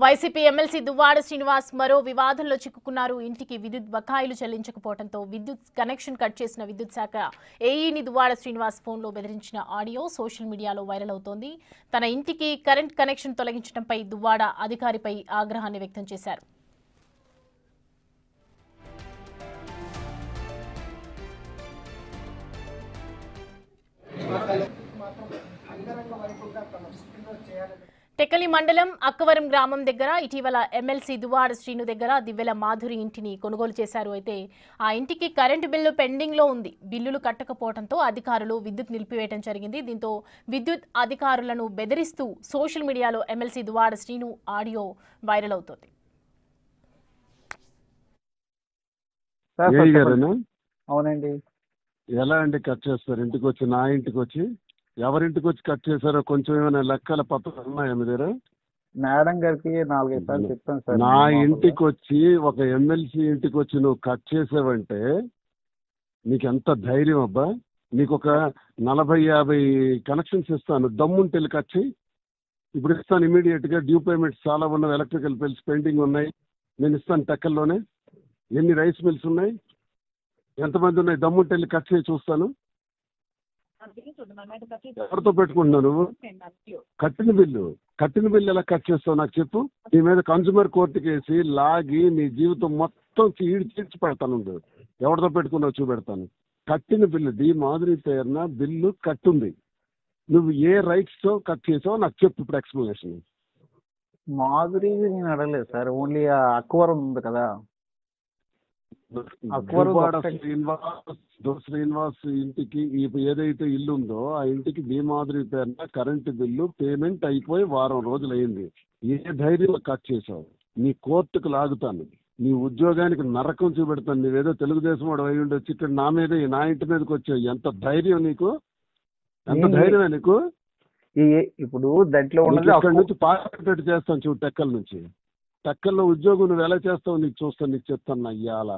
YCP MLC Duvvada Srinivas మరో వివాదంలో చిక్కుకున్నారు. ఇంటికి విద్యుత్ బకాయిలు చెల్లించకపోవడంతో విద్యుత్ కనెక్షన్ కట్ చేసిన విద్యుత్ శాఖ ఏఈని దువ్వాడ శ్రీనివాస్ ఫోన్లో బెదిరించిన ఆడియో సోషల్ మీడియాలో వైరల్ అవుతోంది. తన ఇంటికి కరెంట్ కనెక్షన్ తొలగించడంపై దువ్వాడ అధికారిపై ఆగ్రహాన్ని వ్యక్తం చేశారు. టెక్కలి మండలం అక్కవరం గ్రామం దగ్గర ఇటీవల ఎమ్మెల్సీ దువ్వాడ శ్రీను దగ్గర దివ్వెల మాధురి ఇంటిని కొనుగోలు చేశారు. అయితే ఆ ఇంటికి కరెంటు బిల్లు పెండింగ్ లో ఉంది. బిల్లులు కట్టకపోవడంతో అధికారులు విద్యుత్ నిలిపివేయడం జరిగింది. దీంతో విద్యుత్ అధికారులను బెదిరిస్తూ సోషల్ మీడియాలో MLC Duvvada Srinu audio viral అవుతోంది. అవునండి. ఎలా అండి కట్ చేస్తారు? ఇంటికి వచ్చి నా ఇంటికి వచ్చి ఎవరింటికి వచ్చి కట్ చేశారో కొంచెం ఏమైనా లెక్కల పత్రాలు ఉన్నాయా మీ దగ్గర? మేడం గారికి 4-5 సార్లు చెప్పాను సార్. నా ఇంటికి వచ్చి ఒక ఎమ్మెల్సీ ఇంటికి వచ్చి నువ్వు కట్ చేసావంటే నీకు ఎంత ధైర్యం అబ్బా? నీకు ఒక 40-50 కనెక్షన్స్ ఇస్తాను, దమ్ముంటే కట్ చేయి. ఇప్పుడు ఇస్తాను ఇమీడియట్ గా. డ్యూ పేమెంట్స్ చాలా ఉన్నవి, ఎలక్ట్రికల్ బిల్స్ పెండింగ్ ఉన్నాయి. నేను ఇస్తాను. టెక్కల్లోనే ఎన్ని రైస్ మిల్స్ ఉన్నాయి, ఎంతమంది ఉన్నాయి, దమ్ముంటే కట్ చేయి చూస్తాను. ఎవరితో పెట్టుకుంటున్నావు నువ్వు? కట్టిన బిల్లు ఎలా కట్ చేస్తావు నాకు చెప్పు. నీ మీద కన్స్యూమర్ కోర్టుకి వేసి లాగి నీ జీవితం మొత్తం చీడ్చి పెడతాను. ఎవరితో పెట్టుకున్నావు చూపెడతాను. కట్టిన బిల్లు డి మాధురి పేరున బిల్లు కట్టుంది. నువ్వు ఏ రైట్స్ తో కట్ చేసావో నాకు చెప్పు ఇప్పుడు ఎక్స్ప్లెనేషన్. మాధురి నేను అడగలేదు సార్, ఓన్లీ అక్వరం ఉంది కదా, శ్రీనివాస్ ఇంటికి ఏదైతే ఇల్లు ఉందో ఆ ఇంటికి డి మాధురి పేరున కరెంటు బిల్లు పేమెంట్ అయిపోయి వారం రోజులు అయింది. ఏ ధైర్యం కట్ చేసావు? నీ కోర్టుకు లాగుతాను, నీ ఉద్యోగానికి నరకం చూపెడతాను. నువ్వేదో తెలుగుదేశం వాడు అయి ఉండొచ్చి ఇక్కడ నా మీద నా ఇంటి మీదకి వచ్చావు. ఎంత ధైర్యం నీకు? ఎంత ధైర్యమే నీకు? ఇప్పుడు దాంట్లో ఇక్కడ నుంచి పార్టీ చేస్తాను చూడు. టెక్కల నుంచి టెక్కల్లో ఉద్యోగం నువ్వు ఎలా చేస్తావు నీకు చూస్తాను, నీకు చెప్తాను. ఇవాళ